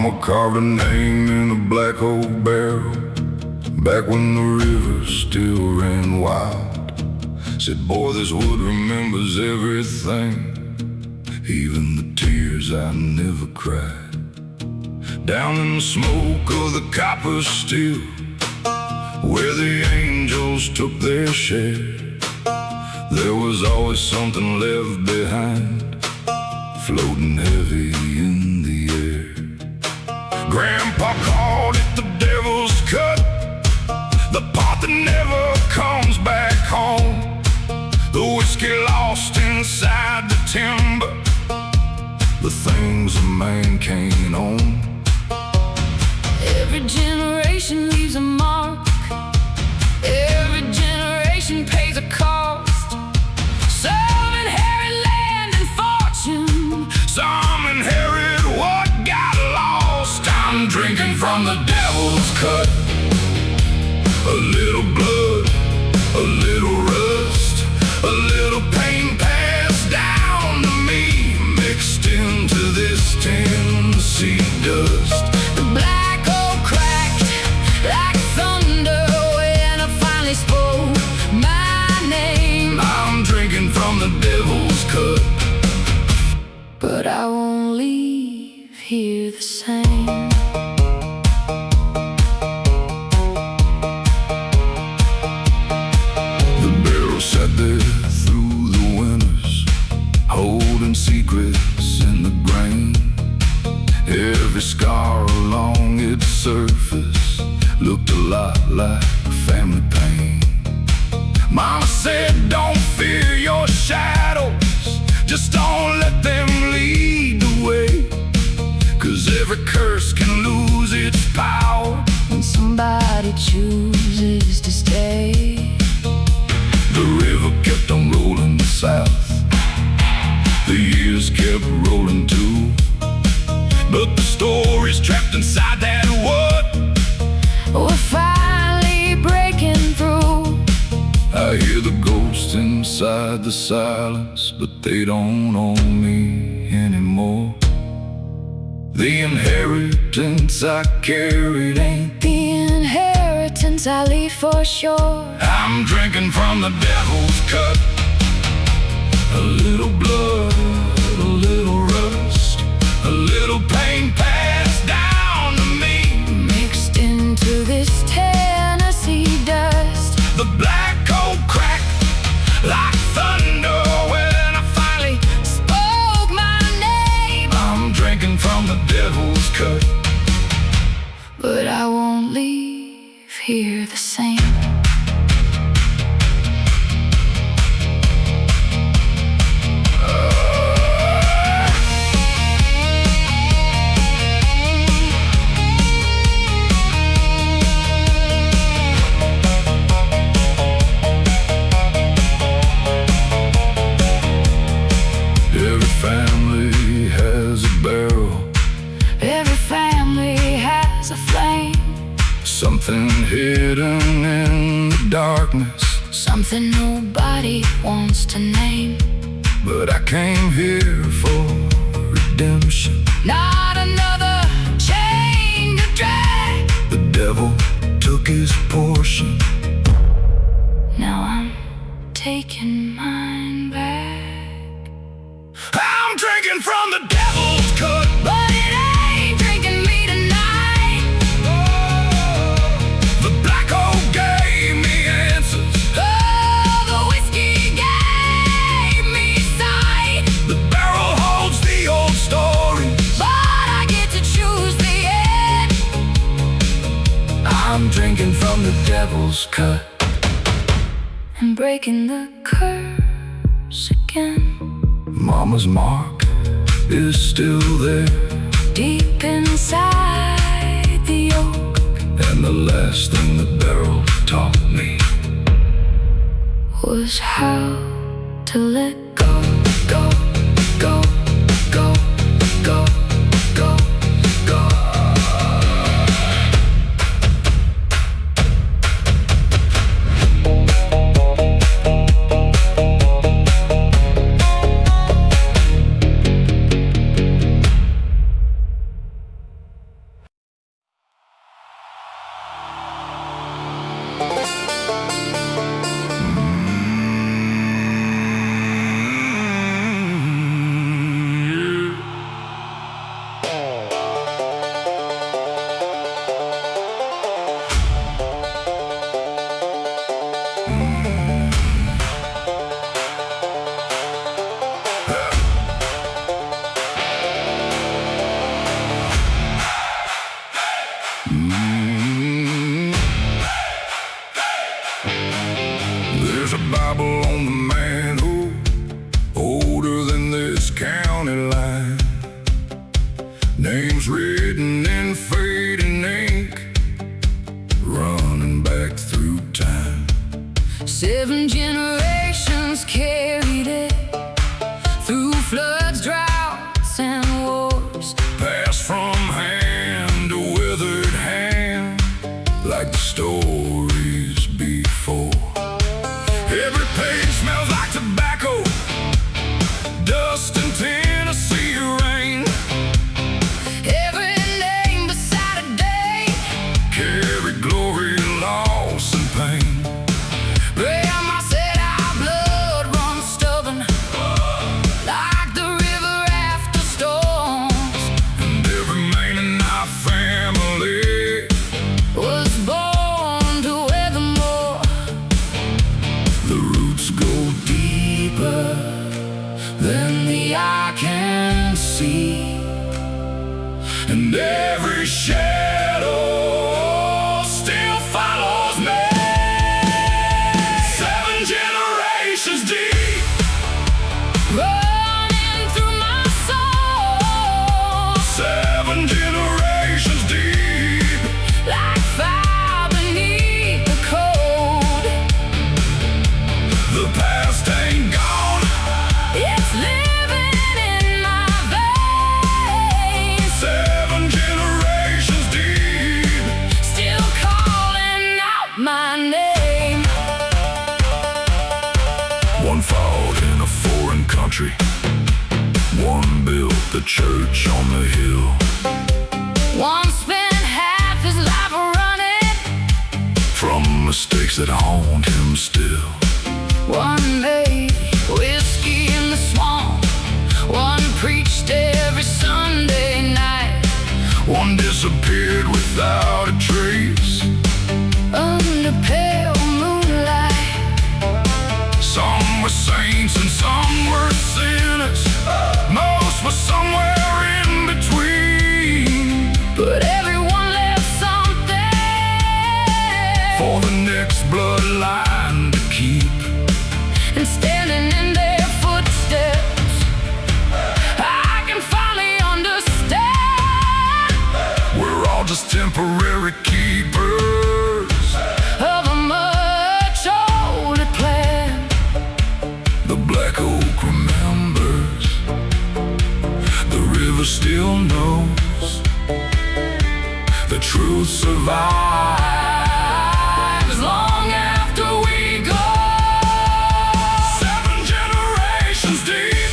Mama carved a name in a black oak barrel back when the river still ran wild. Said, boy, this wood remembers everything, even the tears I never cried. Down in the smoke of the copper still, where the angels took their share, there was always something left behind, floating heavy in the air. Grandpa called it the devil's cut, the part that never comes back home, the whiskey lost inside the timber, the things a man can't own. Every generation leaves a mark, every generation pays a cost. Some inherit land and fortune, some inherit what got lost. I'm drinking from the devil's cut, a little blood, a little rust, a little pain passed down to me, mixed into this Tennessee dust. The black oak cracked like thunder when I finally spoke my name. I'm drinking from the devil's cut, but I won't leave here the same. The barrel sat there through the winters, holding secrets in the grain. Every scar along its surface looked a lot like family pain. Mama said, don't fear your shadows, just don't let them lead the way, 'cause every curse can lose its power when somebody chooses to stay. The river kept on rolling south, the years kept rolling too, but the stories trapped inside that wood we're finally breaking through. I hear the ghosts inside the silence, but they don't own me anymore. The inheritance I carried ain't the inheritance I leave for sure. I'm drinking from the devil's cut, a little blood, a little rust, a little pain passed down to me, mixed into this Tennessee dust. The black oak cracked like thunder when I finally spoke my name. I'm drinking from the devil's cut, but I won't leave here the same. Every family has a barrel, every family has a flame, something hidden in the darkness, something nobody wants to name. But I came here for redemption, not another chain to drag. The devil took his portion, now I'm taking mine back. I'm drinking from the devil's cut, but it ain't drinking me tonight. The black oak gave me answers, oh, the whiskey gave me sight. The barrel holds the old story, but I get to choose the end. I'm drinking from the devil's cut, and breaking the curse again. Mama's mark is still there, deep inside the oak, and the last thing the barrel taught me was how to let go, go, go, go, go, go, go. deeper than the eye can see, and every shadow still follows me. 7 generations deep, running through my soul. 7 generations deep, Like fire beneath the cold. the past ain't gone, It's living in my veins. 7 generations deep. Still calling out my name. One fought in a foreign country, one built the church on the hill. One spent half his life running. From mistakes that haunt him still. One made whiskey in the swamp. One preached every Sunday night. One disappeared without a trace. Under pale moonlight, Some were saints and some were sinners. Most were somewhere in between. but everyone left something For the next bloodline to keep. and standing in their footsteps, I can finally understand We're all just temporary keepers. of a much older plan. The black oak remembers, the river still knows, the truth survives long after we go. 7 generations deep,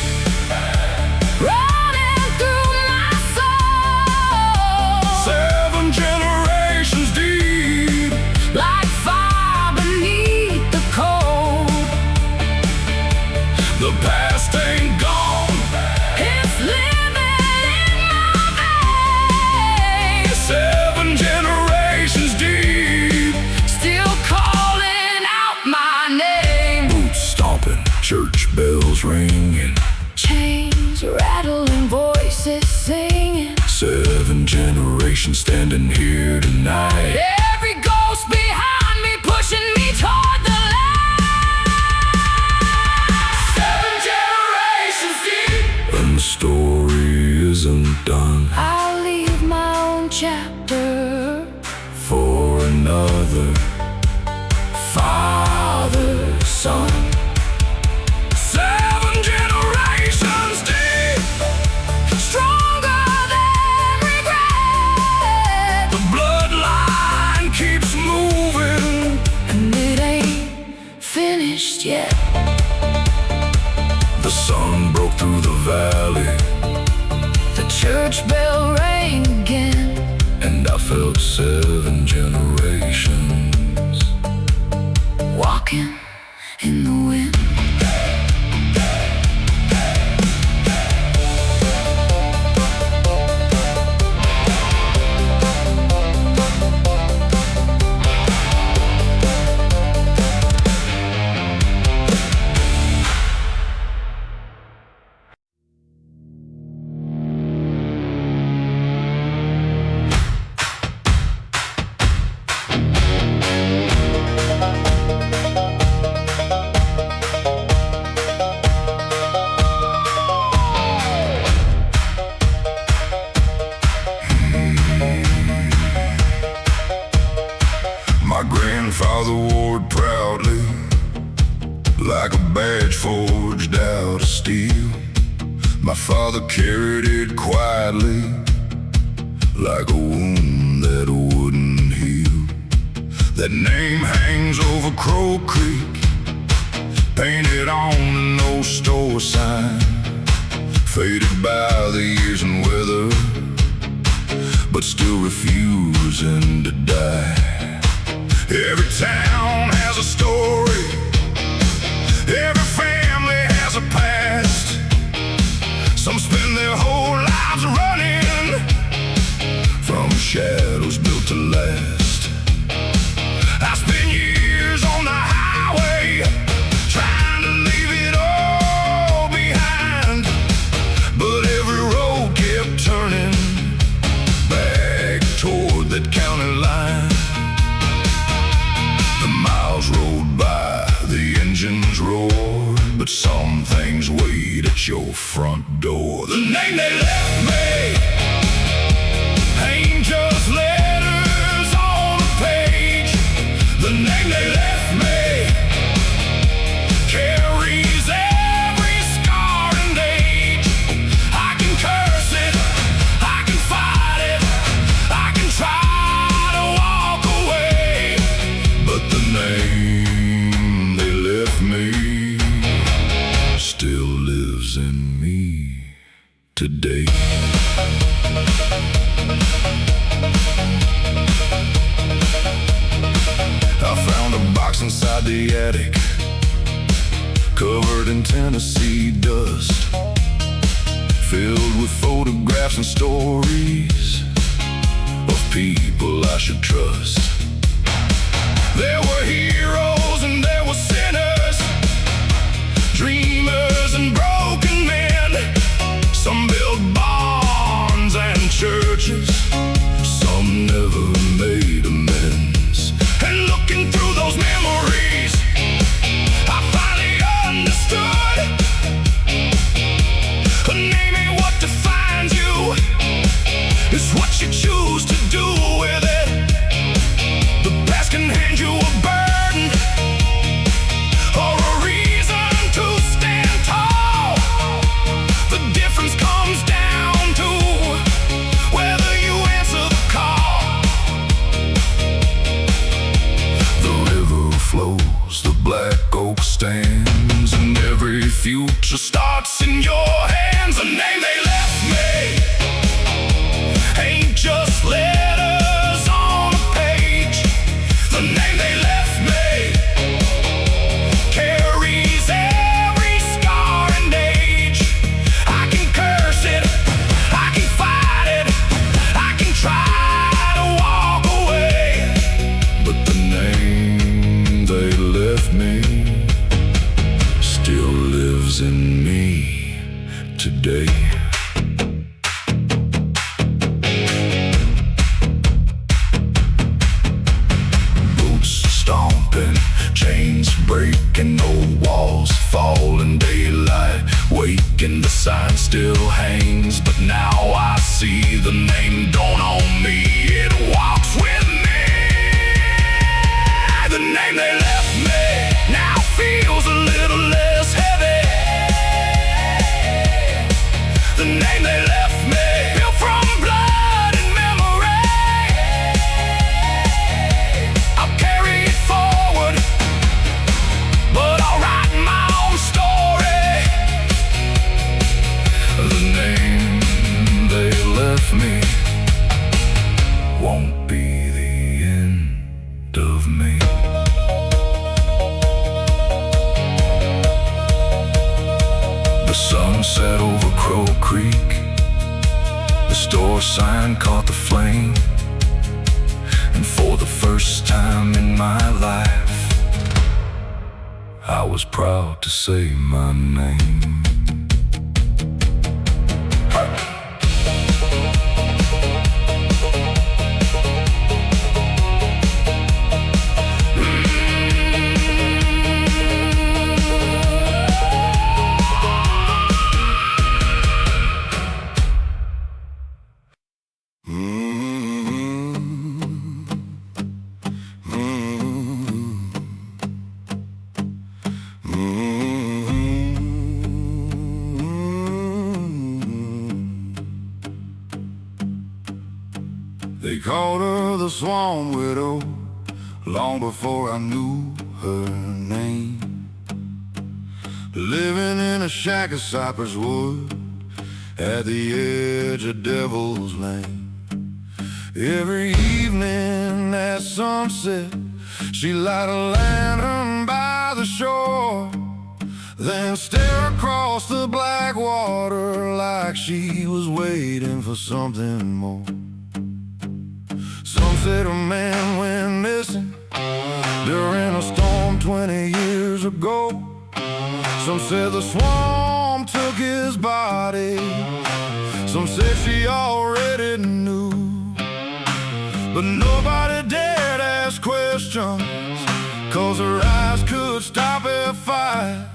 Running through my soul. 7 generations deep, Like fire beneath the cold. the past ain't gone, It's living in my veins. 7 generations deep. Still calling out my name. Boots stomping, church bells ringing, Chains rattling, voices singing. 7 generations standing here tonight. Every ghost behind me pushing me toward the light. 7 generations deep, and the story isn't done. I'll leave my own chapter For another father, son. 7 generations deep, stronger than regret. the bloodline keeps moving. And it ain't finished yet. The sun broke through the valley, The church bell rang again. and I felt 7 generations Walking in the wind. My grandfather wore it proudly, like a badge forged out of steel. My father carried it quietly, like a wound that wouldn't heal. That name hangs over Crow Creek, painted on an old store sign, faded by the years and weather, but still refusing to die. Every town has a story, every family has a past. Some spend their whole lives running from shadows built to last. I spent years on the highway trying to leave it all more, but some things wait at your front door. The name they left me ain't just letters on a page. The name they left me carries every scar and age. I can curse it, I can fight it, I can try to walk away, but the name they left me still lives in me today. I found a box inside the attic, covered in Tennessee dust, filled with photographs and stories of people I should trust. There were heroes and there were sinners, dreamers and broken men. Some built barns and churches, some never made amends. And looking through those memories, I finally understood a name ain't what defines you, it's what you choose to do with it. The past can hand you a burden or a reason to stand tall. The difference comes down to whether you answer the call. The river flows, the black oak stands, and every future starts in your hands. The name they left me ain't just letters on a page. The name they left me carries every scar and age. I can curse it, I can fight it, I can try to walk away, but the name they left me still lives in me today. Stomping, chains breaking, old walls fall in daylight, waking, the sign still hangs, but now I see the name dawn on me. It walks with me. The name they left me now feels a little less heavy. The name they left me built from blood and memory. I'll carry it forward, but I'll write my own story. The name they left me won't be the end of me. The sun set over Crow Creek, the store sign caught the flame, and for the first time in my life, I was proud to say my name. They called her the Swan Widow long before I knew her name. Living in a shack of cypress wood at the edge of Devil's Lane. Every evening at sunset, she'd light a lantern by the shore, then stare across the black water like she was waiting for something more. Some said her man went missing during a storm 20 years ago. Some said the swamp took his body. Some said she already knew, but nobody dared ask questions, 'cause her eyes could stop a fight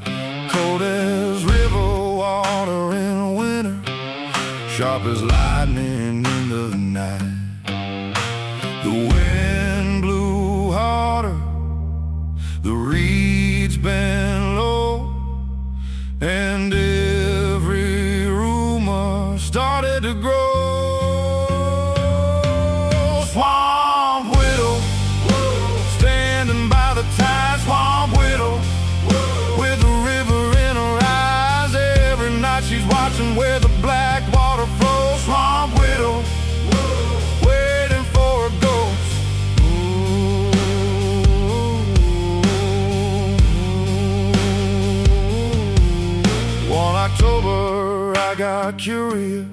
sharp as lightning in the night. The wind blew harder, the reeds bent low, and every rumor started to grow. Swamp widow, standing by the tide. Swamp widow, with the river in her eyes. Every night she's watching where the black water flows. Swamp widow, waiting for a ghost. One October I got curious,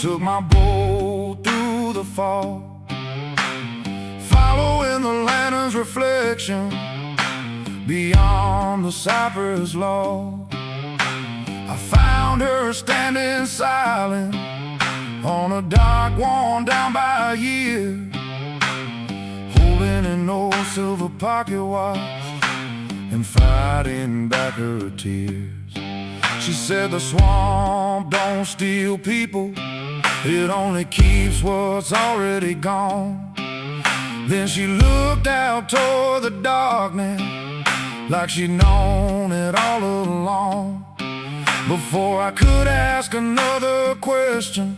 took my boat through the fog, following the lantern's reflection beyond the cypress log. I found her standing silent on a dock worn down by a year, holding an old silver pocket watch and fighting back her tears. She said the swamp don't steal people, it only keeps what's already gone. Then she looked out toward the darkness like she'd known it all along. Before I could ask another question,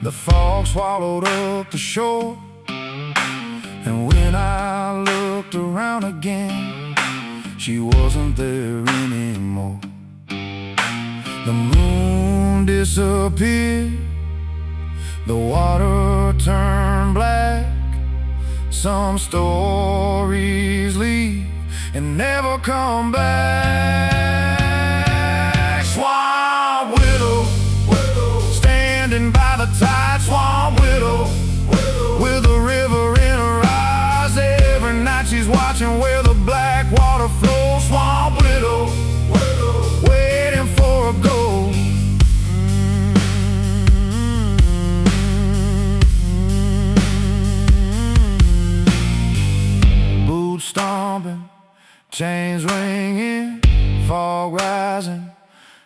the fog swallowed up the shore. And when I looked around again, she wasn't there anymore. The moon disappeared, the water turned black. Some stories leave and never come back. Swamp widow, standing by the tide. Swamp widow, with the river in her eyes. Every night she's watching where the black water flows. Swamp widow, waiting for a ghost. Boots stomping, chains ringing, fog rising,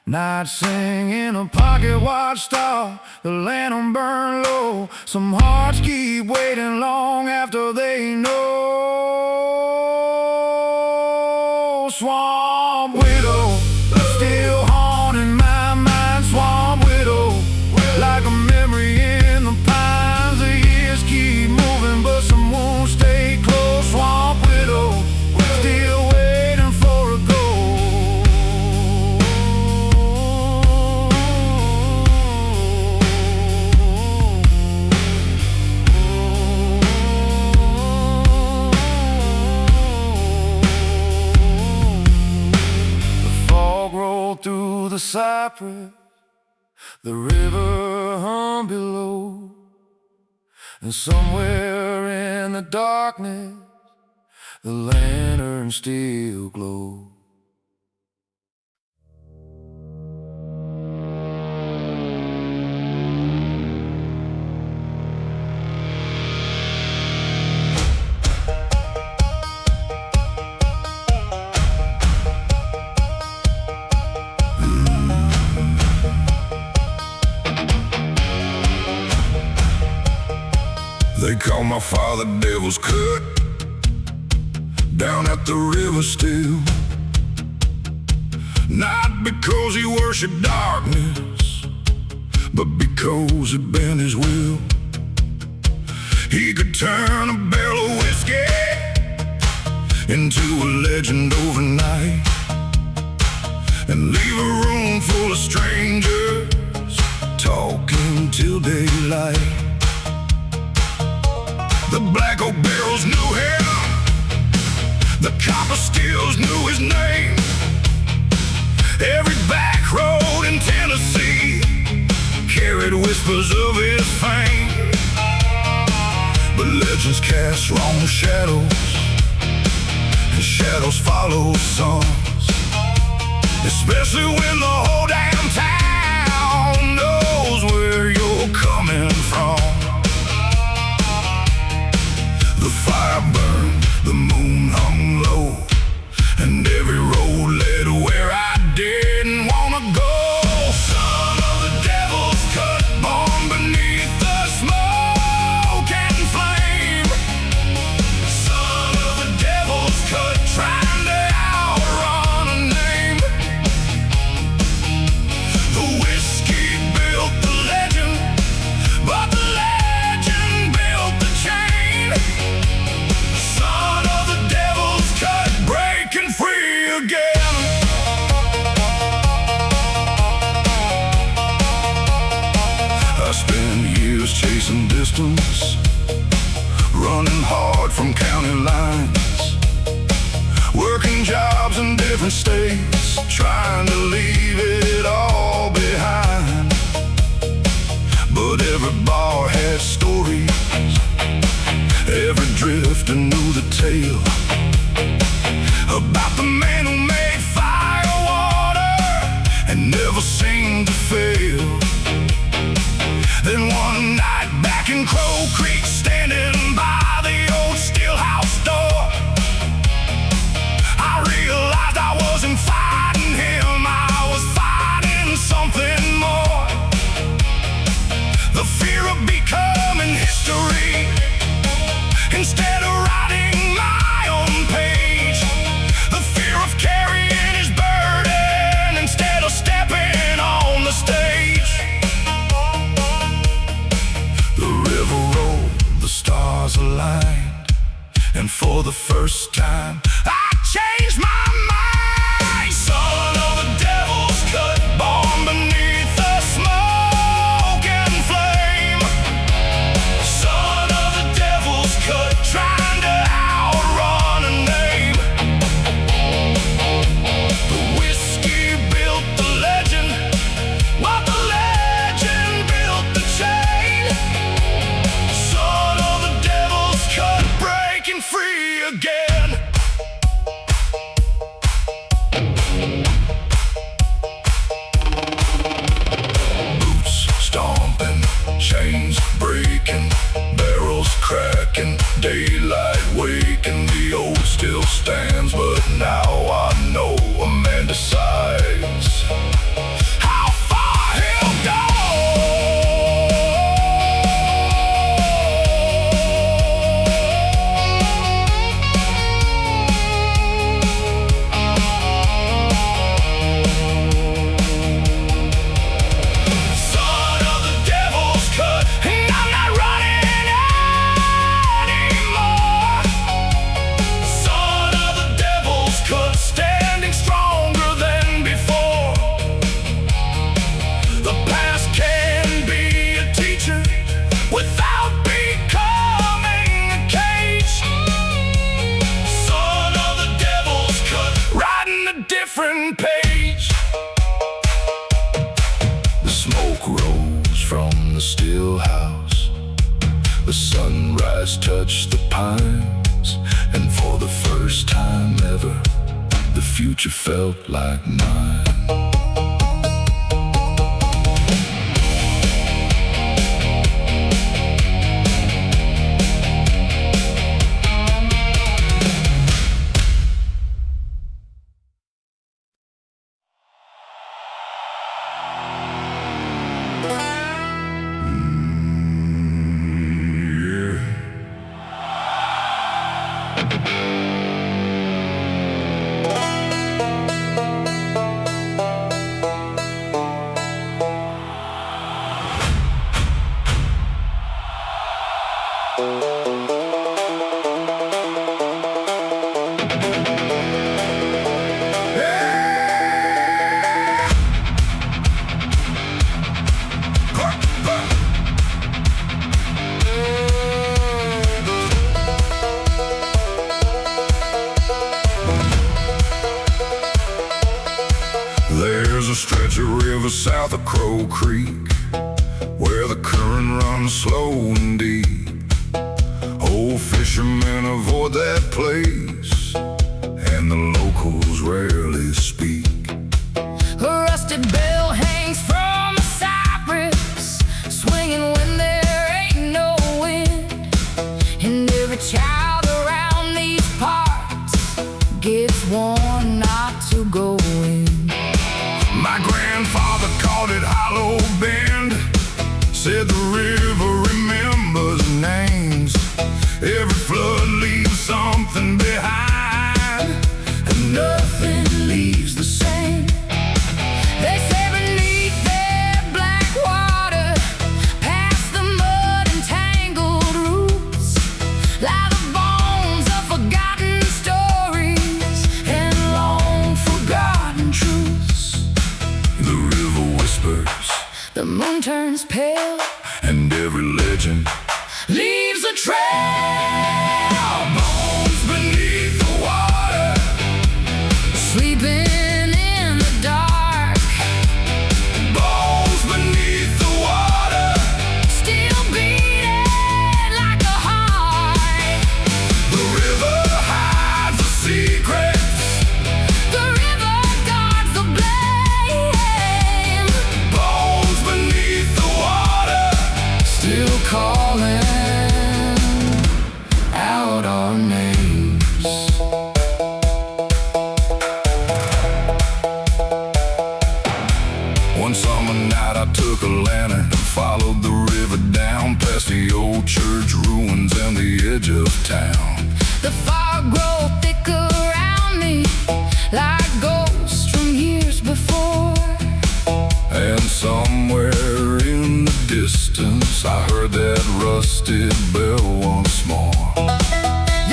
night singing. A pocket watch star, the lantern burn low. Some hearts keep waiting long after they know. Swamp widow, still haunting my mind. Swamp widow, like a memory in the pines. The years keep moving, but some won't stay close. Swamp widow, still waiting for a ghost. The fog rolled through the cypress, the river hung below, and somewhere in the darkness the lantern still glows. They call my father Devil's Cut, down at the river still. Not because he worshiped darkness, but because it bent his will. He could turn a barrel of whiskey into a legend overnight, and leave a room full of strangers talking till daylight. The black oak barrels knew him, the copper stills knew his name. Every back road in Tennessee carried whispers of his fame. But legends cast wrong shadows, and shadows follow suns, especially when the whole damn town knows where you're coming from. The fire burned, the moon hung low, and every road led where I didn't wanna go. Son of the devil's sister knew the tale about the man who made firewater and never seemed to fail. Then one night back in Crow Creek, standing by the old steel house door, I realized I wasn't fighting him, I was fighting something more. The fear of becoming history instead of writing my own page. The fear of carrying his burden instead of stepping on the stage. The river rolled, the stars aligned, and for the first time I changed my mind. Son of the devil's cut, born beneath the smoke and flame. Son of the devil's cut, trying to outrun a name. The whiskey built the legend, while the legend built the chain. Son of the devil's cut, breaking free again. Boots stomping, chains breaking, barrels cracking, daylight waking. The old still stands, but now I know a man decides how far he'll go. Son of the devil's cut, and I'm not running anymore. Son of the devil's cut, standing stronger than before. The past can be a teacher without becoming a cage. Son of the devil's cut, writing a different page. The smoke rose from the still house. The sunrise touched the pines, and for the first time ever, the future felt like mine. There's a stretch of river south of Crow Creek where the current runs slow and deep. Old fishermen avoid that place, and the locals rarely speak. A rusted bell hangs from the cypress, swinging when there ain't no wind. And every child around these parts gets warned not to go in. My grandfather called it Hollow Bend, said the river remembers names. Every flood leaves something behind, and nothing leaves the same. They say beneath their black water, past the mud and tangled roots, lie the bones of forgotten stories and long forgotten truths. The river whispers, The moon turns pale, and every legend leaves a trail. bones beneath the water, Sleeping in the dark, bones beneath the water. still beating like a heart. The took a lantern and followed the river down past the old church ruins and the edge of town. The fog grew thick around me, like ghosts from years before. And somewhere in the distance I heard that rusted bell once more.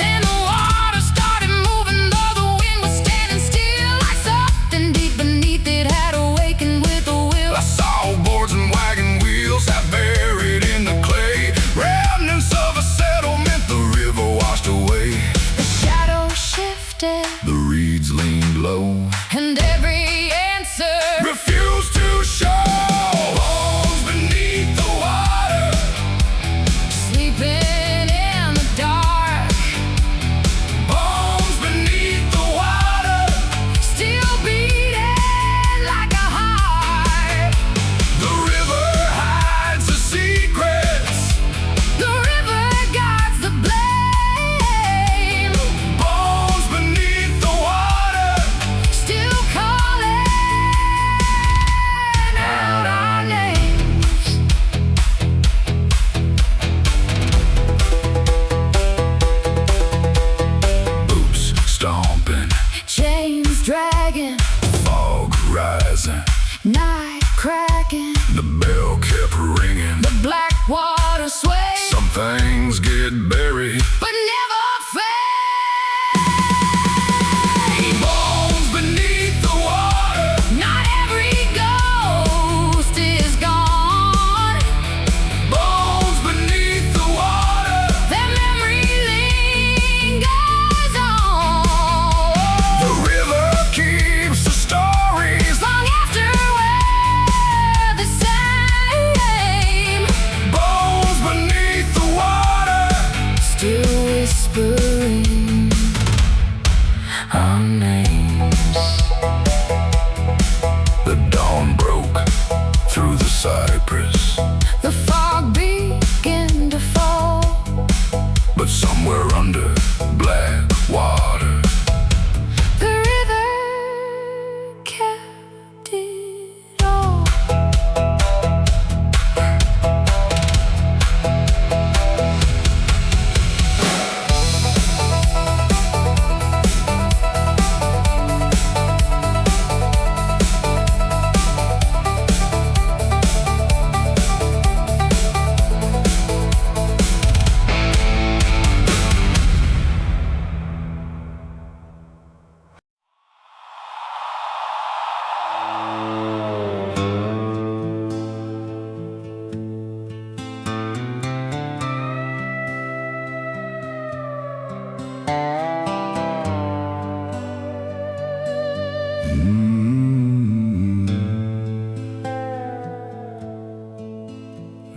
Then the water started moving, though the wind was standing still, like something deep beneath it had awakened with a will. I saw boards and wagon wheels half buried in the clay, remnants of a settlement the river washed away. The shadow shifted, The reeds leaned low, and every answer refused to show. Bones beneath the water, sleeping in the dark. bones beneath the water, Still beating like a heart. the river hides the secrets. The river guards the blame. Bones beneath the water, Still calling out our names. boots stomping, Chains dragging, fog rising, night cracking. the bell kept ringing. The black water sways, Some things get buried. but never fade. Bones beneath the water, Not every ghost is gone. bones beneath the water, Their memory lingers on. the river keeps the stories. Long after we're the same, Bones beneath the water, still whispering our names. the dawn broke through the cypress, The fog began to fall, but somewhere under black water, the river kept it all.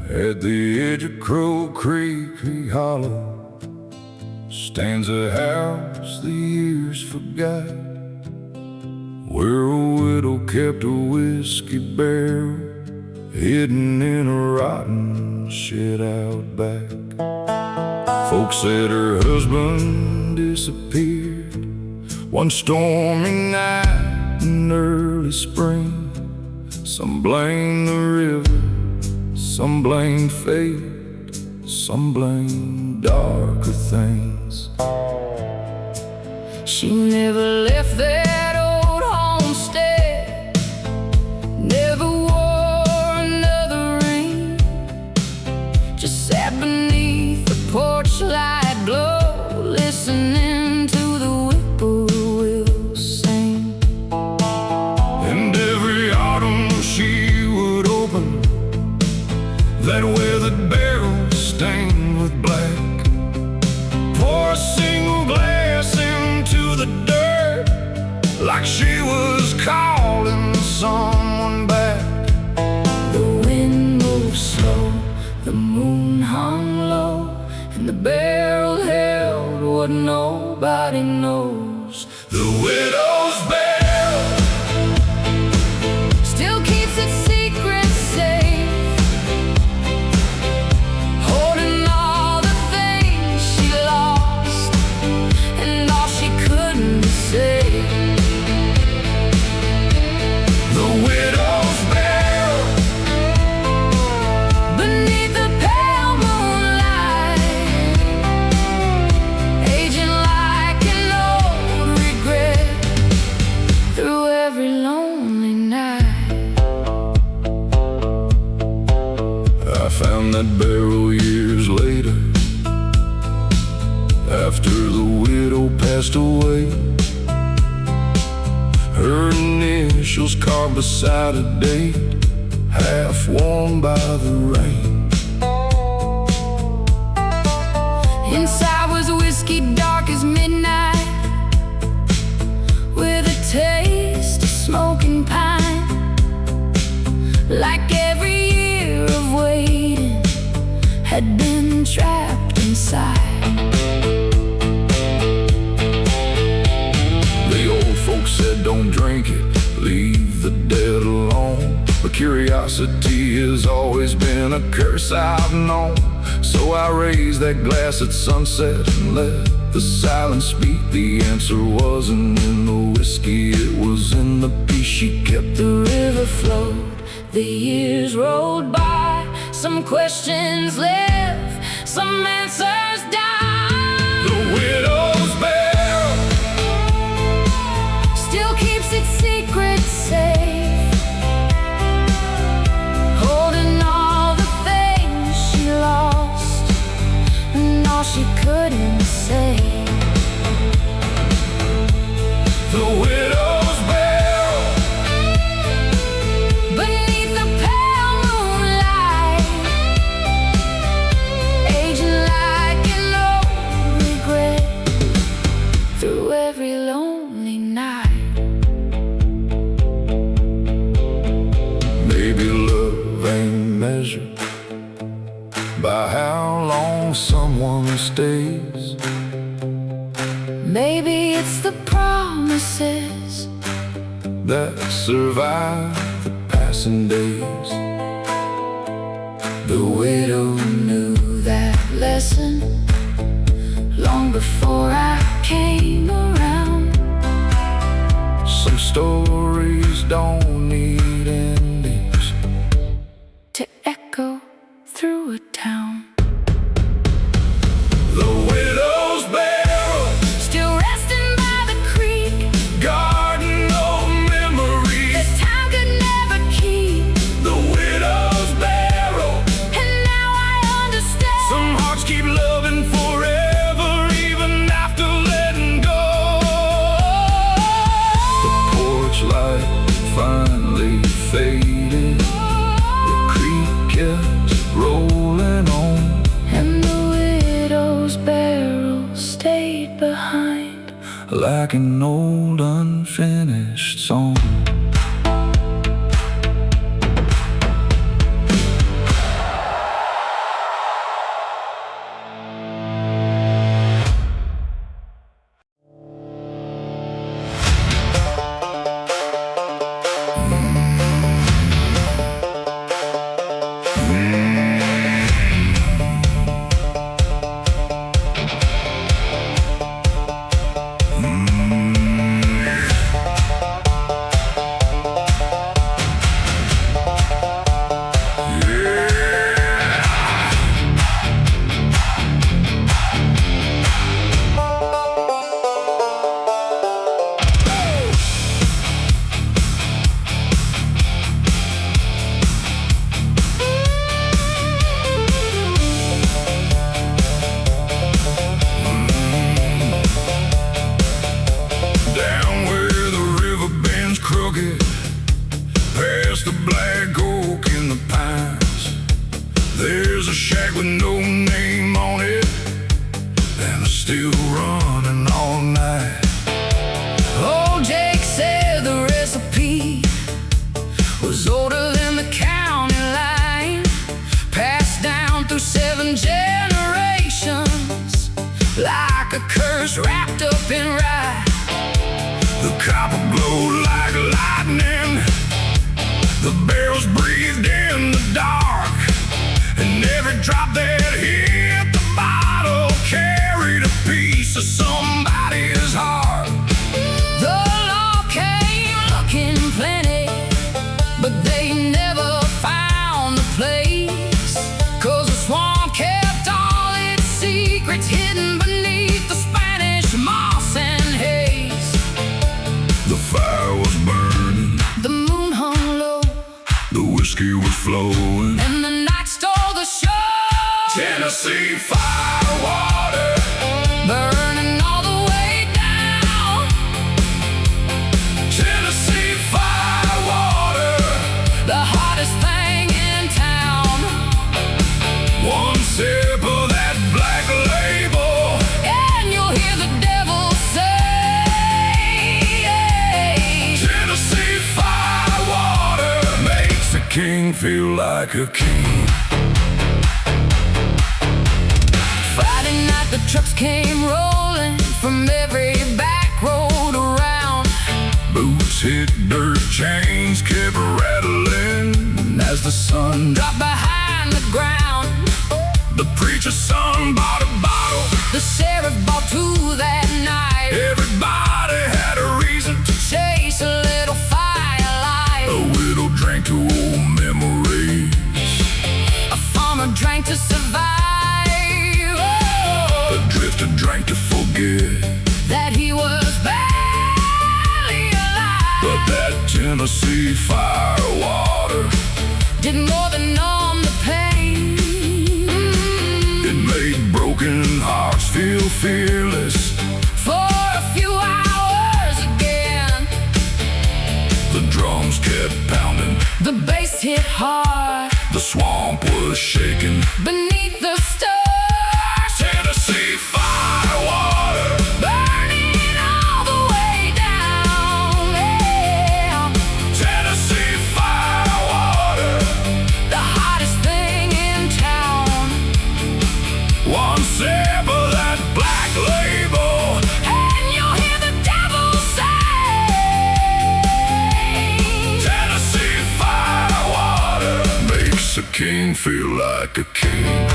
At the edge of Crow Creek Hollow stands a house the years forgot, where a widow kept a whiskey barrel hidden in a rotten shed out back. Folks said her husband disappeared one stormy night in early spring. Some blame the river, some blame fate, some blame darker things. She never left that old homestead, never wore another ring, just sat beneath the porch light glow, listening to the whippoorwills sing. And every autumn she would open that weathered barrel stained with black, pour a single glass into the dirt, like she was calling someone back. The wind moved slow, the moon hung low, and the barrel held what nobody knows. The widow's barrel Still keeps its secret safe, holding all the things she lost and all she couldn't say. found that barrel years later, after the widow passed away. Her initials carved beside a date, half worn by the rain. Inside was whiskey dark as midnight, with a taste of smoking pine. Like every year of waiting had been trapped inside. The old folks said don't drink it, leave the dead alone. But curiosity has always been a curse I've known. So I raised that glass at sunset and let the silence speak. The answer wasn't in the whiskey, it was in the peace she kept. The river flowed, the years rolled by. Some questions live, some answers die. The widow's barrel still keeps its secret safe, holding all the things she lost and all she couldn't say. The widow's barrel Beneath the pale moonlight, aging like an old regret through every lonely night. Maybe love ain't measured by how long someone stays. Maybe it's the promises that survive the passing days. the widow knew that lesson long before I came around. Some stories don't need endings To echo through a town. The widow's barrel, Still resting by the creek, garden of memories. that time could never keep. The widow's barrel, And now I understand. some hearts keep loving forever, even after letting go. The porch light finally faded, the creek kept rolling on. And the widow's barrel stayed behind. Like an old unfinished song. Down where the river bends crooked, past the black oak and the pines, there's a shack with no name on it, and it's still running all night. Old Jake said the recipe was older than the county line, passed down through 7 generations, like a curse wrapped up in rye. The copper glowed like lightning, the barrels breathed in the dark, and every drop that hit the bottle carried a piece of somebody's heart. The law came looking plenty, but they never found the place, 'cause the swamp kept all its secrets hidden beneath the Spanish moss and haze. The fire was burning, The moon hung low, the whiskey was flowing. and the night stole the show. Tennessee firewater, burning all the way down. Tennessee firewater, The hottest thing in town. one sip of that black label, And you'll hear the devil say, Tennessee firewater makes a king feel like a king. Friday night the trucks came rolling from every back road around. Boots hit dirt, chains kept rattling as the sun Dropped behind the ground. The preacher's son bought a bottle. The sheriff bought two that night. Everybody had a reason to. Chase a little firelight. A widow drank to old memories. A farmer drank to survive. A drifter drank to forget. That he was barely alive. But that Tennessee firewater, Did more than numb the pain. it made broken hearts feel fearless. For a few hours again. The drums kept pounding, The bass hit hard. the swamp was shaking. Beneath the stars. Tennessee firewater, Burning all the way down. Yeah. Tennessee firewater, The hottest thing in town. one sip of that black label, And you'll hear the devil say, Tennessee firewater makes a king feel like a king.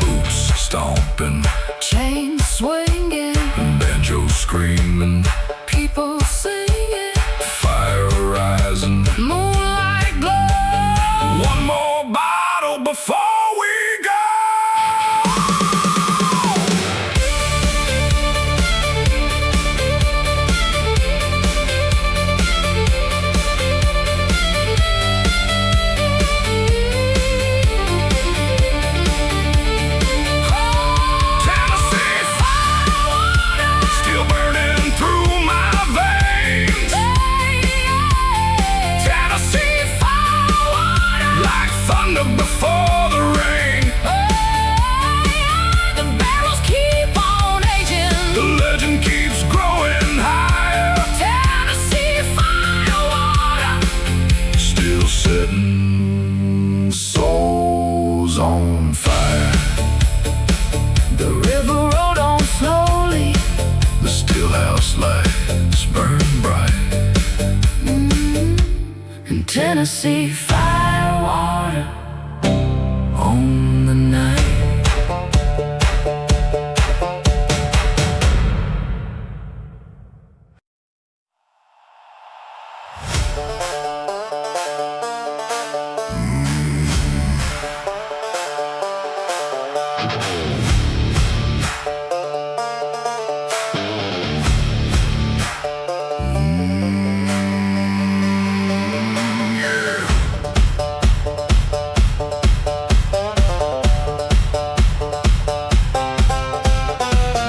Boots stomping, chain swinging, banjo screaming, people singing, fire rising. moonlight glow. One more bottle before we go. Tennessee firewater, still burning through my veins. Tennessee firewater, like thunder before the rain. The barrels keep on aging. The legend keeps growing higher, Tennessee firewater. still setting souls on fire. The river rolled on slowly. The stillhouse lights burn bright. And Tennessee firewater on the night.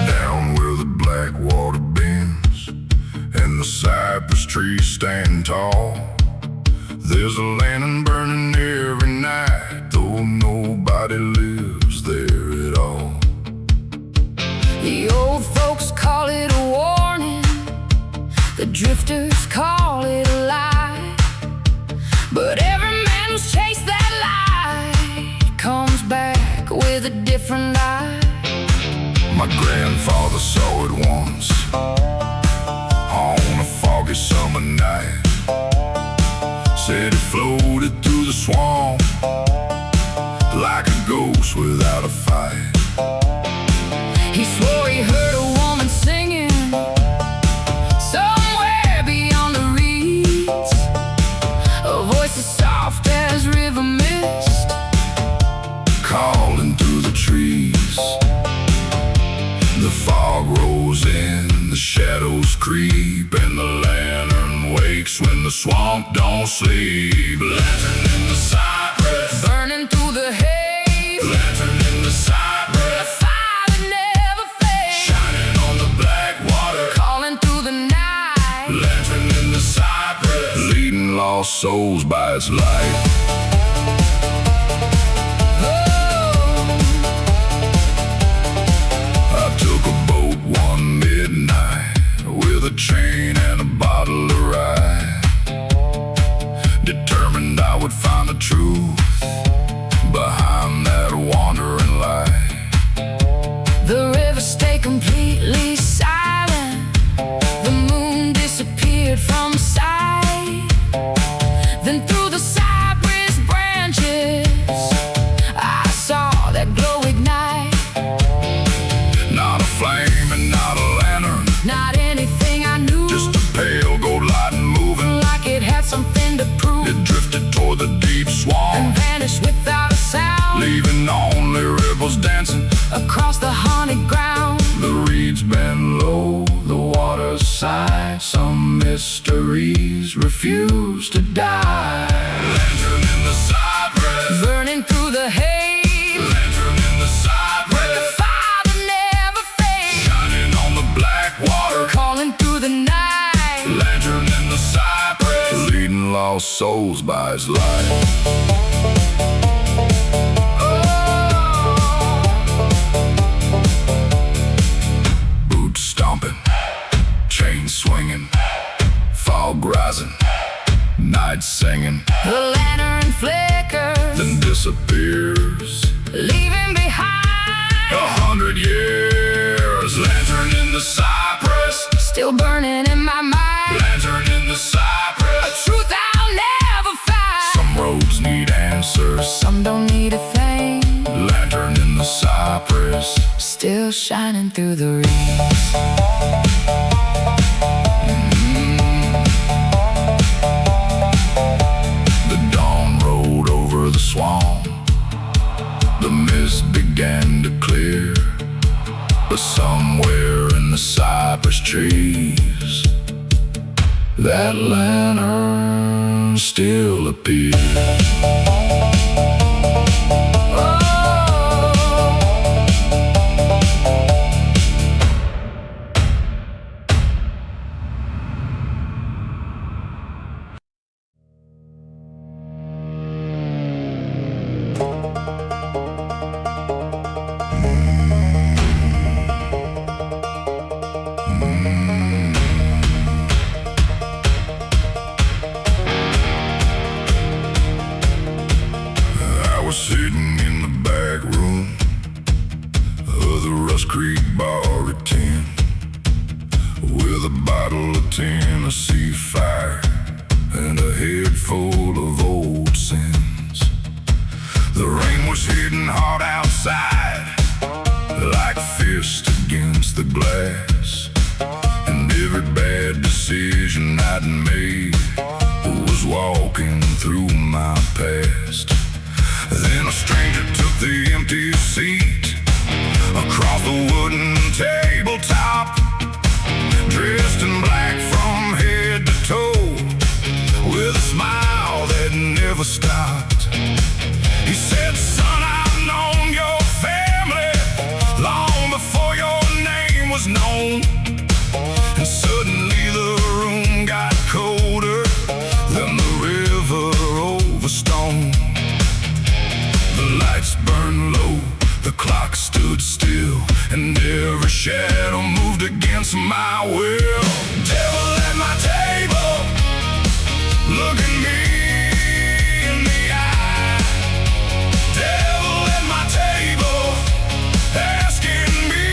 Down where the black water bends and the cypress trees stand tall, there's a lantern burning every night, though nobody lives there at all. The old folks call it a warning. The drifters call it a lie. But every man who's chased that light comes back with a different eye. My grandfather saw it once on a foggy summer night. Said it floated through the swamp like a ghost without a fight. He swore he heard a woman singing somewhere beyond the reeds. A voice as soft as river mist, calling through the trees. The fog rolls in, the shadows creep, and the lantern wakes when the swamp don't sleep. Lantern in the cypress, burning through the haze. lantern in the cypress, A fire that never fades, shining on the black water. calling through the night. Lantern in the cypress, leading lost souls by its light. I took a boat one midnight with a chain and a bottle of rye, determined I would find the truth behind that wandering light. The river stayed completely silent. The moon disappeared from sight. Then through the cypress branches, I saw that glow ignite. Not a flame and not a lantern, Not anything I knew, just a pale gold light moving. like it had something to prove, It drifted toward the deep and swamp, vanished without a sound. leaving only ripples dancing. Across the haunted ground, The reeds bend low, the waters sigh. Some mysteries refuse to die. Lantern in the cypress, burning through the haze. lantern in the cypress, The fire that never fades, shining on the black water. calling through the night. Lantern in the cypress, leading lost souls by its light. Boots stomping, chains swinging, fog rising, night singing, The lantern flickers, then disappears. leaving behind 100 years. Lantern in the cypress, still burning in my mind. lantern in the cypress. Truth I'll never find. Some roads need answers. Some don't need a thing, Lantern in the cypress, still shining through the reeds. the dawn rolled over the swamp. The mist began to clear, but somewhere in the cypress trees, that lantern still appears. I was sitting in the back room of the Rust Creek Bar at 10, with a bottle of Tennessee Fire and a head full of old sins. The rain was hitting hard outside, like fist against the glass, and every bad decision I'd made was walking through my past. Then a stranger took the empty seat across the wooden tabletop, dressed in black from head to toe, with a smile that never stopped. He said, "Son, I've known your family long before your name was known." And suddenly the room got colder than the river over stone. The lights burned low, the clock stood still, and every shadow moved against my will. Devil at my table, look at me in the eye. Devil at my table, asking me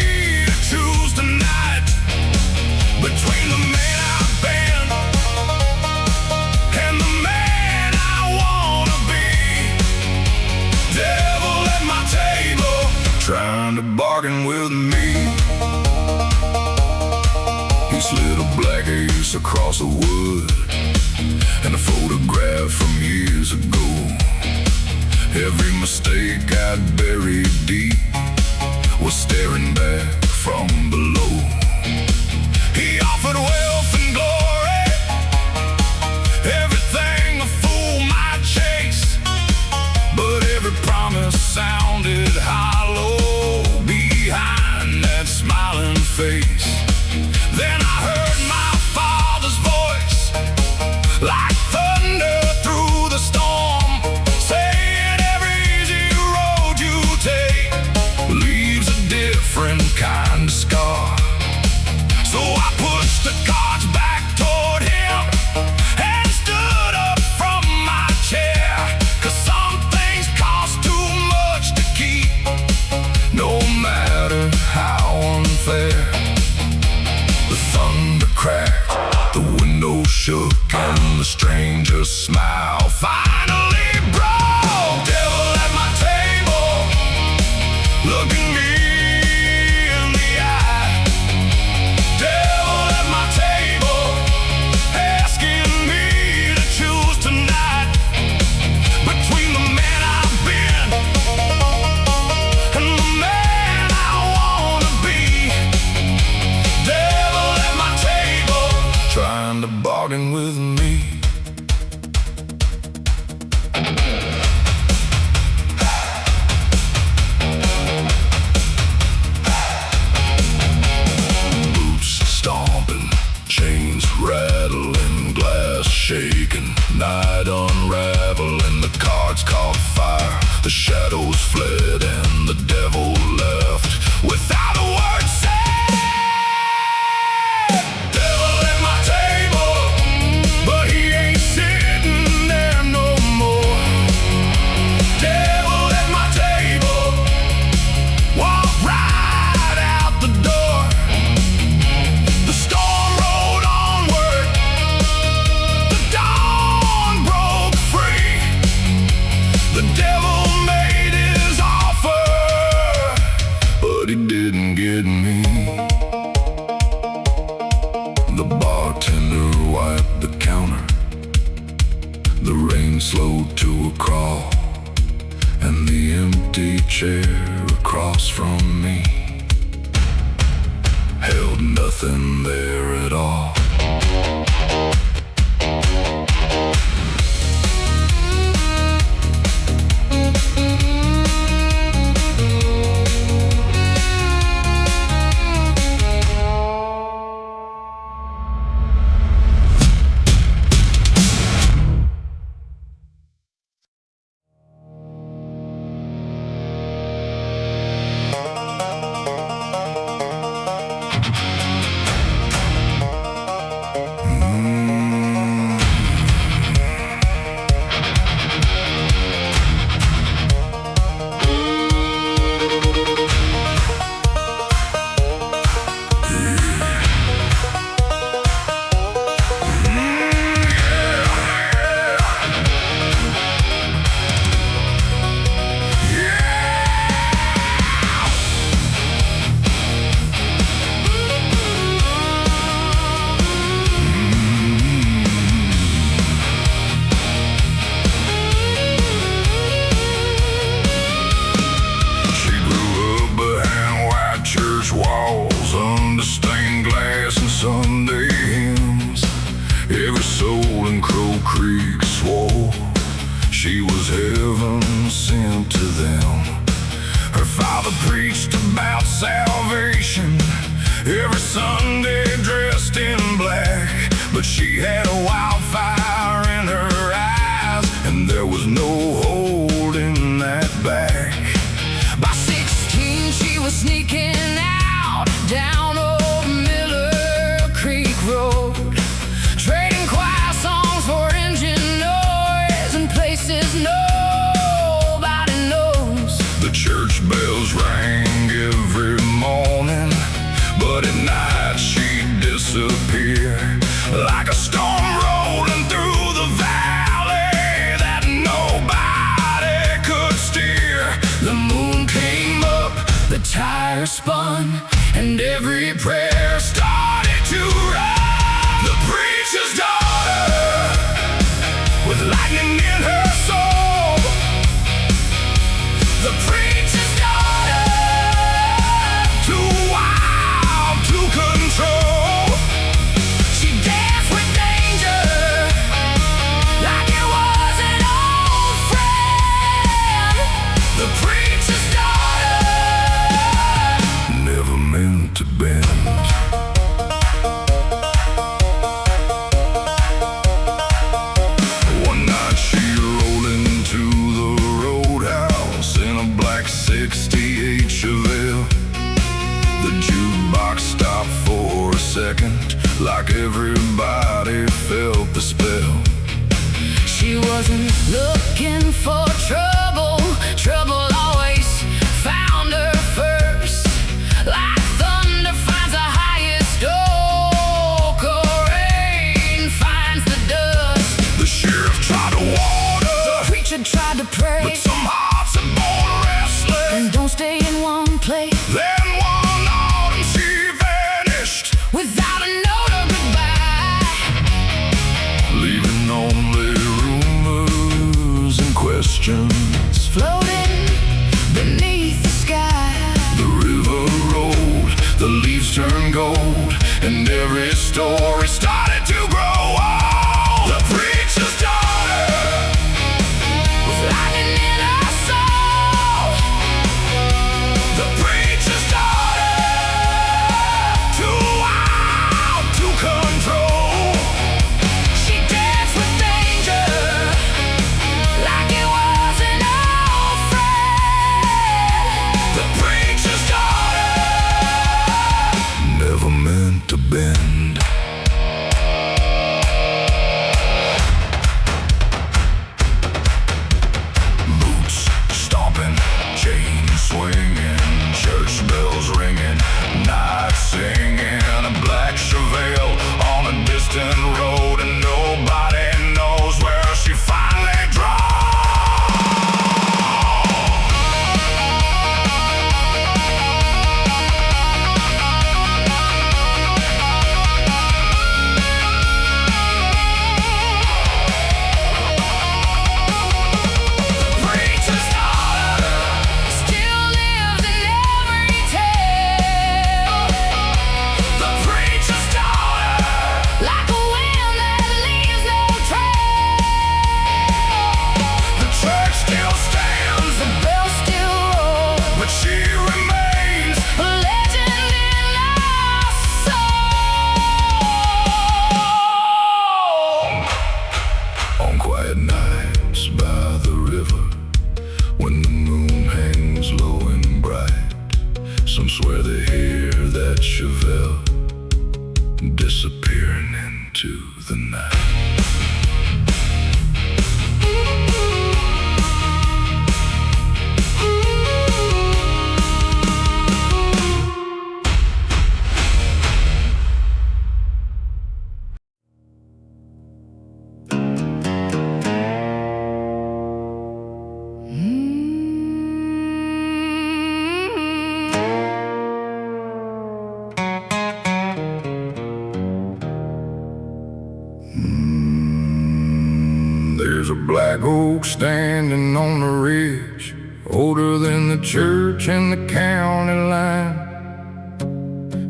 to choose tonight between the man I've been and the man I wanna be. Devil at my table, trying to bargain with me. He slid a black ace across the wood and a photograph from years ago. Every mistake I'd buried deep was staring back from below. He offered wealth and glory the cards back toward him and stood up from my chair. 'Cause some things cost too much to keep, no matter how unfair. The thunder cracked, the window shook, and the stranger's smile finally broke. Devil at my table, looking me in the eye. Devil at my table, asking me to choose tonight between the man I've been and the man I wanna be. Devil at my table, trying to bargain with me. Boots stomping, chains rattling, glass shaking, night unraveling. The cards caught fire, the shadows fled, and the devil left without a word said. Devil at my table, but he ain't sitting there no more. Devil at my table, walk right out the door. The storm rolled onward, the dawn broke free. The devil made his offer, but he didn't get me. The bartender wiped the counter, the rain slowed to a crawl, and the empty chair across from me held nothing there at all. Walls under stained glass and Sunday hymns. Every soul in Crow Creek swore she was heaven sent to them. Her father preached about salvation every Sunday dressed in black, but she had a wildfire in her eyes, and there was no holding that back. By 16 she was sneaking out down old Miller Creek Road, trading choir songs for engine noise and places nobody knows. The church bells rang every morning, but at night she'd disappear like a storm rolling through the valley that nobody could steer. The moon came up, the tires spun, and every prayer started to run. The preacher's daughter, with lightning in her soul. The preacher's daughter, too wild to control. She danced with danger like it was an old friend. The preacher's daughter, never meant to bend. second, like everybody felt the spell. She wasn't looking for trouble, trouble always found her first. Like thunder finds the highest oak, or rain finds the dust. The sheriff tried to warn her, the preacher tried to pray, but some hearts are born restless and don't stay in one place. Then one autumn she vanished Without a note or goodbye, leaving only rumors and questions floating beneath the sky. The river rolled, the leaves turned gold, and every story started to grow old. The preacher's daughter With lightning in her soul, The preacher's daughter, too wild to control. she danced with danger like it was an old friend. The preacher's daughter, never meant to bend. Boots stomping, chain swinging, church bells ringing, night singing. A black Chevelle on a distant road, and nobody knows where she finally dropped. Preacher's daughter, Still lives in every tale, the preacher's daughter, like a wind that leaves no trail. the church still stands, The bells still roll, but she remains. a legend in our soul. On quiet nights by the river, when the moon hangs low and bright, some swear they hear that Chevelle disappearing into the night. There's a black oak standing on the ridge, older than the church and the county line.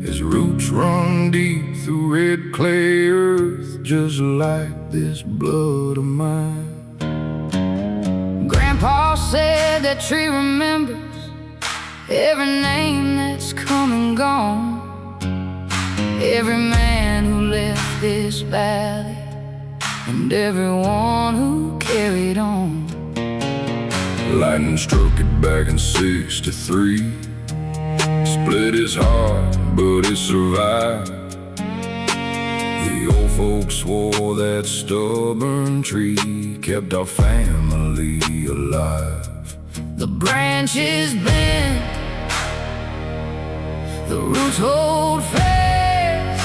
His roots run deep through red clay earth, just like this blood of mine. Grandpa said that tree remembers every name that's come and gone, every man who left this valley, and everyone who carried on. Lightning struck it back in '63, split his heart, but it survived. The old folks swore that stubborn tree kept our family alive. The branches bend, the roots hold fast.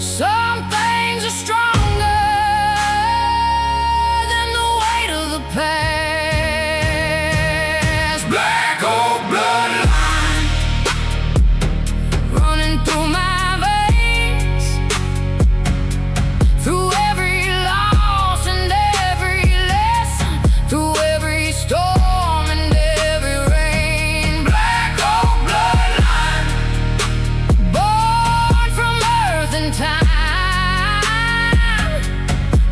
Some things are stronger than the weight of the past. Black Oak Bloodline, Running through my veins, through every loss and every lesson, through every storm and every rain. Black Oak Bloodline, Born from earth and time.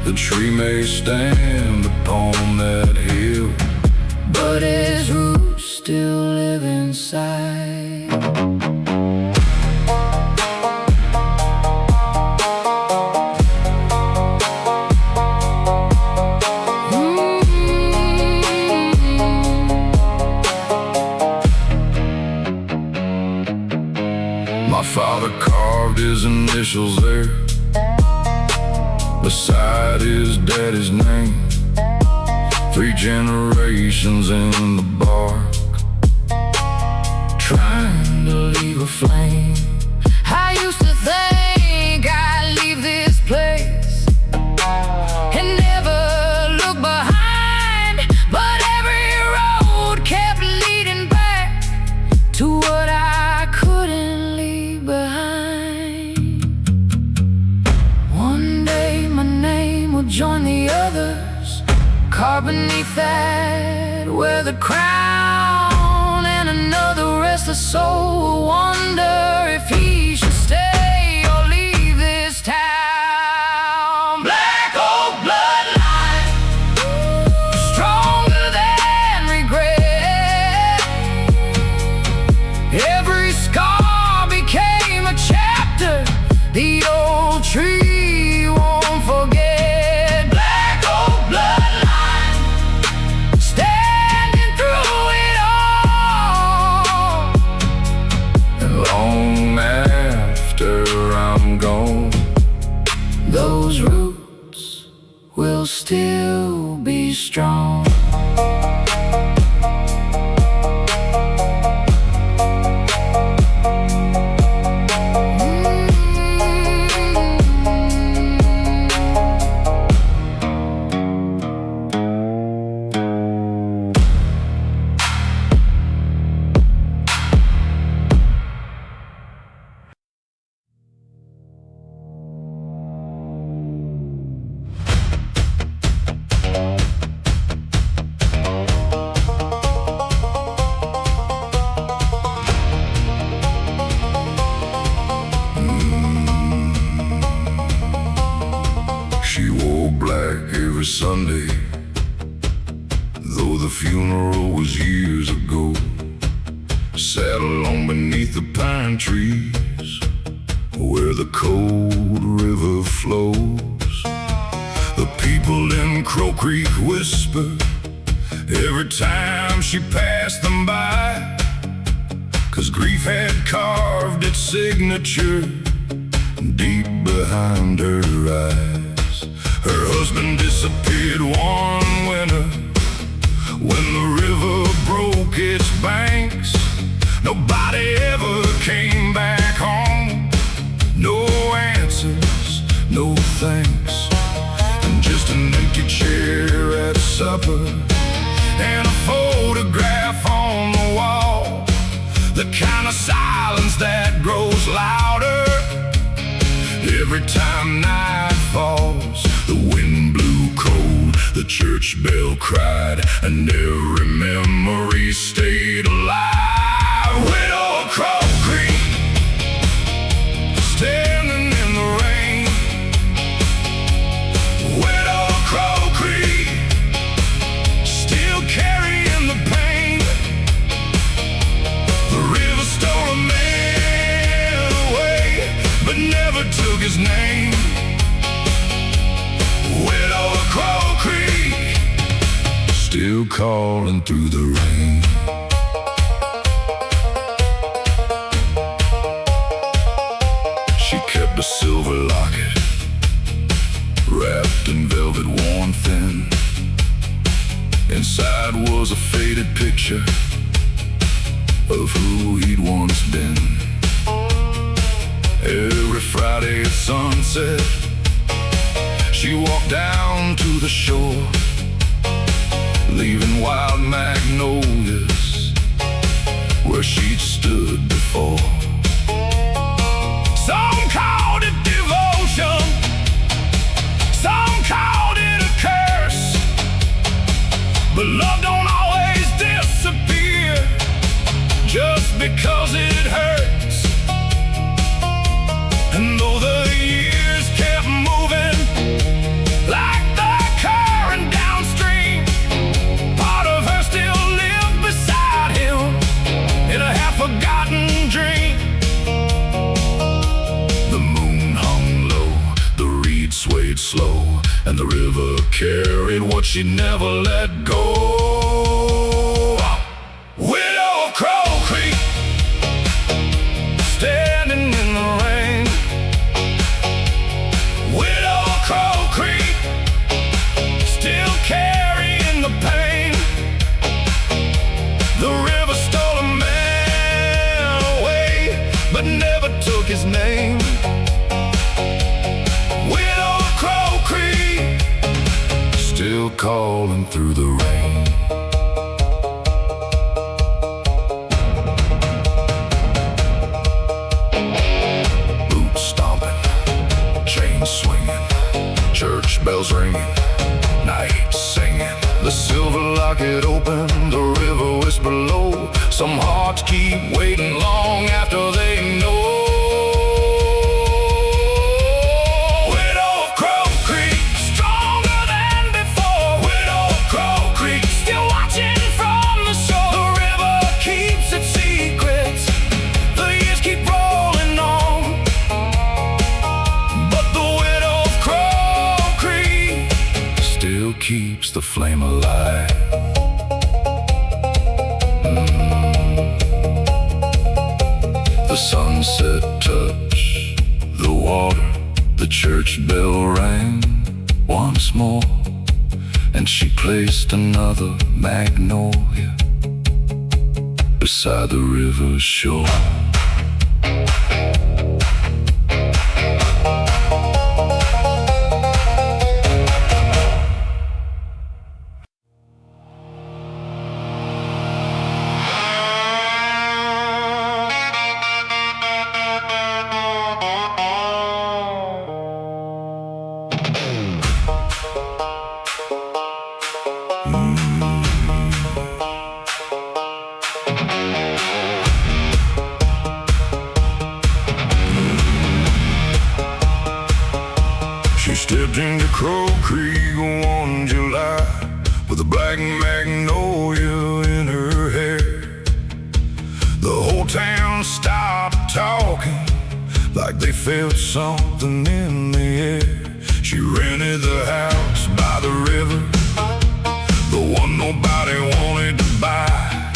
the tree may stand upon that hill, But his roots still live inside. my father Father carved his initials there beside his daddy's name. 3 generations in the bark, trying to leave a flame. I used to think I'd leave this place and never look behind, but every road kept leading back to what I couldn't leave behind. One day my name will join the others, carved beneath that weathered crown, and another restless soul will wonder if he should stay or leave this town. Black Oak Bloodline, stronger than regret. Every scar became a chapter the old tree won't forget. Black Oak Bloodline, standing through it all. And long after I'm gone, Those roots will still be strong. she wore black every Sunday, though the funeral was years ago. Sat alone beneath the pine trees where the cold river flows. The people in Crow Creek whisper every time she passed them by, 'cause grief had carved its signature deep behind her eyes. Her husband disappeared one winter when the river broke its banks. Nobody ever came back home. No answers, no thanks, and just an empty chair at supper and a photograph on the wall. The kind of silence that grows louder every time night falls. The wind blew cold, the church bell cried, and every memory stayed alive. Widow Crow Creek, standing in the rain. Widow Crow Creek, still carrying the pain. The river stole a man away, but never took his name. Widow Crow Creek, still calling through the rain. She kept a silver locket wrapped in velvet worn thin. Inside was a faded picture of who he'd once been. Every Friday at sunset, she walked down to the shore, leaving wild magnolias where she'd stood before. Some called it devotion, some called it a curse, but love don't always disappear just because it hurts. And though the years kept moving like the current downstream, part of her still lived beside him in a half-forgotten dream. The moon hung low, the reeds swayed slow, and the river carried what she never let go. Widow Crow Creek, standing in the name. Widow Crow Creek, still calling through the rain. Boots stomping, chains swinging, church bells ringing, night singing. The silver locket open, the river whisper low. Some hearts keep waiting long after they know. Widow of Crow Creek, stronger than before. Widow of Crow Creek, still watching from the shore. The river keeps its secrets, the years keep rolling on. But the widow of Crow Creek still keeps the flame alive. The sunset touched the water, the church bell rang once more, and she placed another magnolia beside the river's shore. She stepped into Crow Creek one July with a black magnolia in her hair. The whole town stopped talking like they felt something in the air. She rented the house by the river, the one nobody wanted to buy.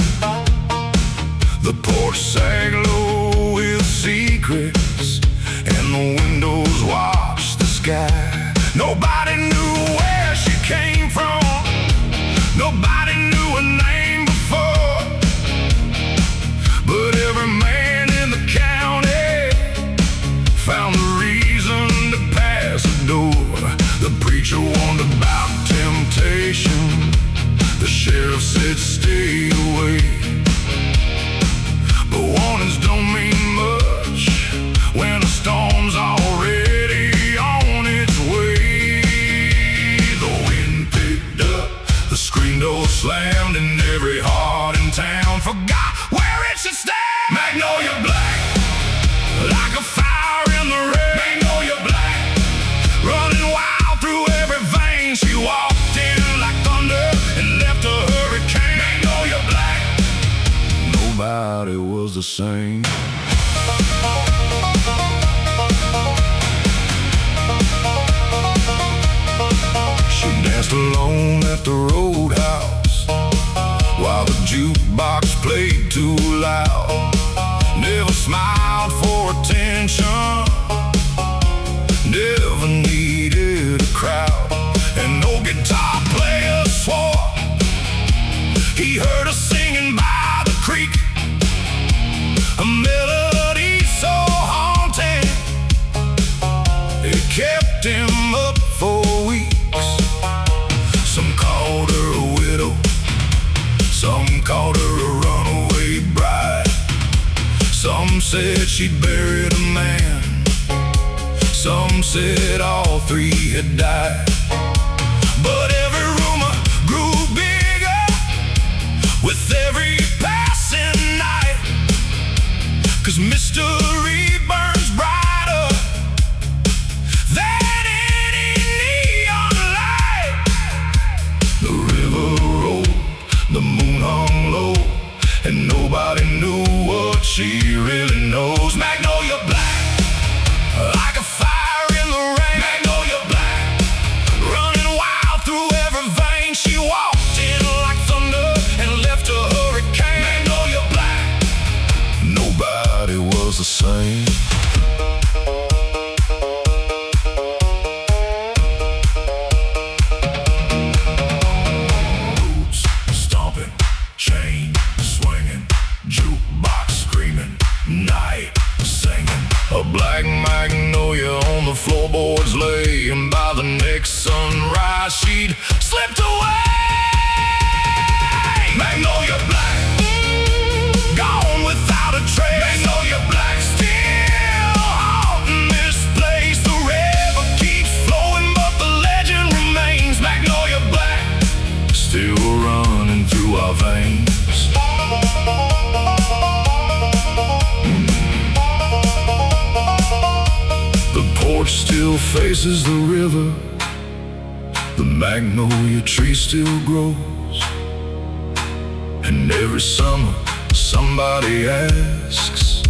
The porch sag low with secrets, and the windows watched the sky. Nobody knew where she came from, nobody knew her name before, but every man in the county found the reason to pass the door. The preacher warned about temptation, the sheriff said stay away. But warnings don't mean much when a storm's already on its way. The wind picked up, the screen door slammed, and every heart in town forgot where it should stand. Magnolia Black, like a fire in the rain. Magnolia Black, running wild through every vein. She walked in like thunder and left a hurricane. Magnolia Black, nobody was the same. She danced alone at the roadhouse while the jukebox played too loud. Never smiled for attention, never needed a crowd. And no guitar player swore he heard her singing by the creek, a melody so haunting it kept him up for weeks. Some called her a widow, some called her a runaway bride. Some said she'd buried a man, some said all three had died. But every rumor grew bigger with every passing night, 'cause mystery burns brighter than any neon light. The river rolled, the moon hung low, and nobody knew what she really knows. Magnolia Black, like a fire in the rain. Magnolia Black, running wild through Magnolia on the floorboards lay, and by the next sunrise she'd slipped away. Magnolia Black, gone without a trace. Magnolia Black, still haunting this place. The river keeps flowing, but the legend remains. Magnolia Black, still running through our veins. The porch still faces the river. The magnolia tree still grows. And every summer somebody asks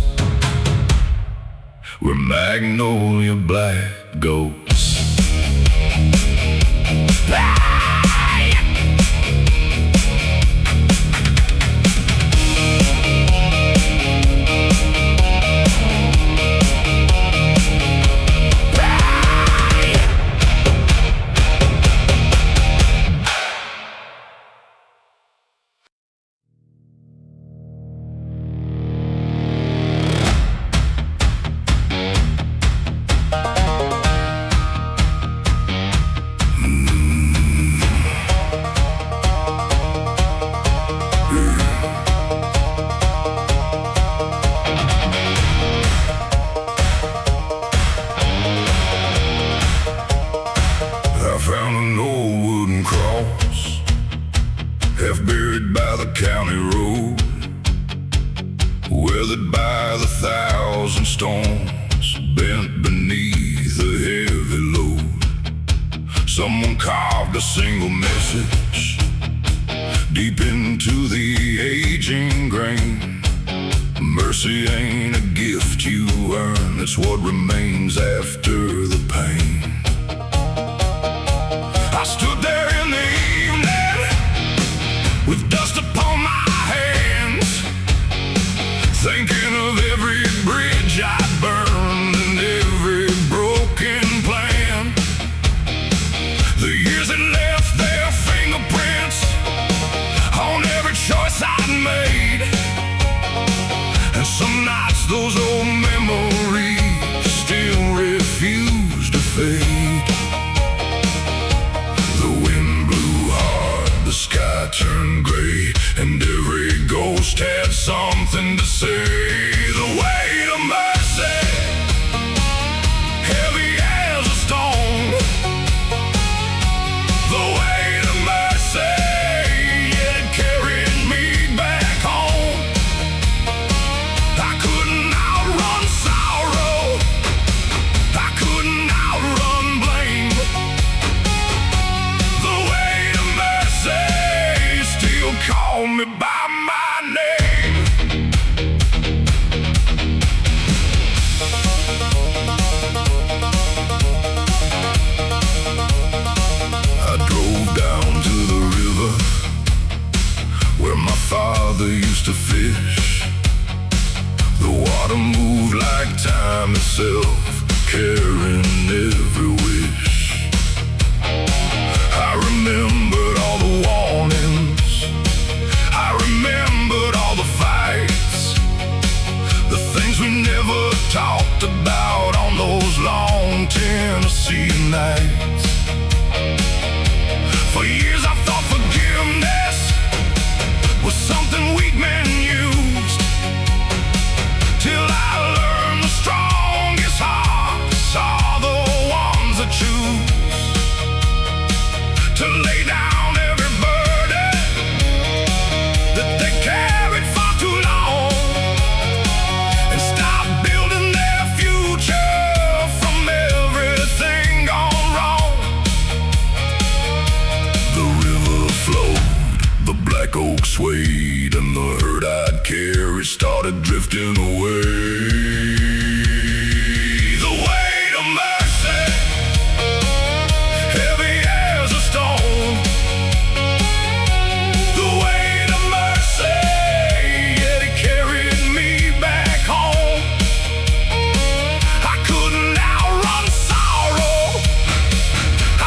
where Magnolia Black goes. Half buried by the county road, weathered by the 1,000 storms, bent beneath a heavy load. Someone carved a single message deep into the aging grain. Mercy ain't a gift you earn, it's what remains after the pain. I stood there in the evening with dust upon my hands, thinking of every bridge I burned and every broken plan. The years that left their fingerprints on every choice I'd made, and some nights those old memories still refuse to fade. The wind blew hard, the sky turned gray, and every ghost had something to say. The weight of mercy, heavy as a stone. The weight of mercy, it carried me back home. I couldn't outrun sorrow, I couldn't outrun blame. The weight of mercy still called me by my name. I drove down to the river where my father used to fish. The water moved like time itself, carrying every wish. I remembered all the warnings, I remembered all the fights, the things we never talked about on those long Tennessee nights. For years I thought forgiveness was something weak men used, till I learned the strongest hearts are the ones that choose to lay down every burden that they carried for too long, and stop building their future from everything gone wrong. The river flowed, the black oak swayed, and the hurt I'd carried started drifting away. The weight of mercy, heavy as a stone. The weight of mercy, yet it carried me back home. I couldn't outrun sorrow,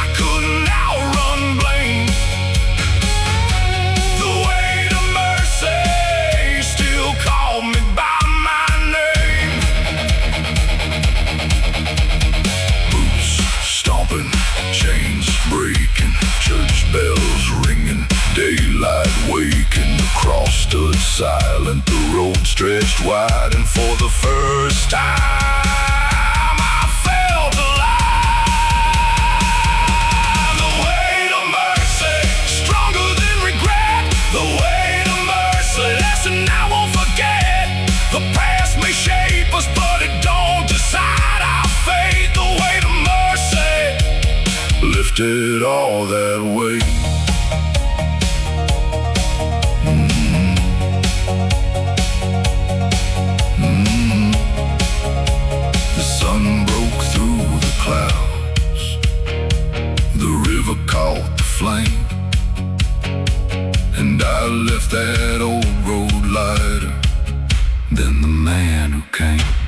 I couldn't outrun blame. The weight of mercy still called me by my name. drifted all that way. The sun broke through the clouds, the river caught the flame, and I left that old road lighter than the man who came.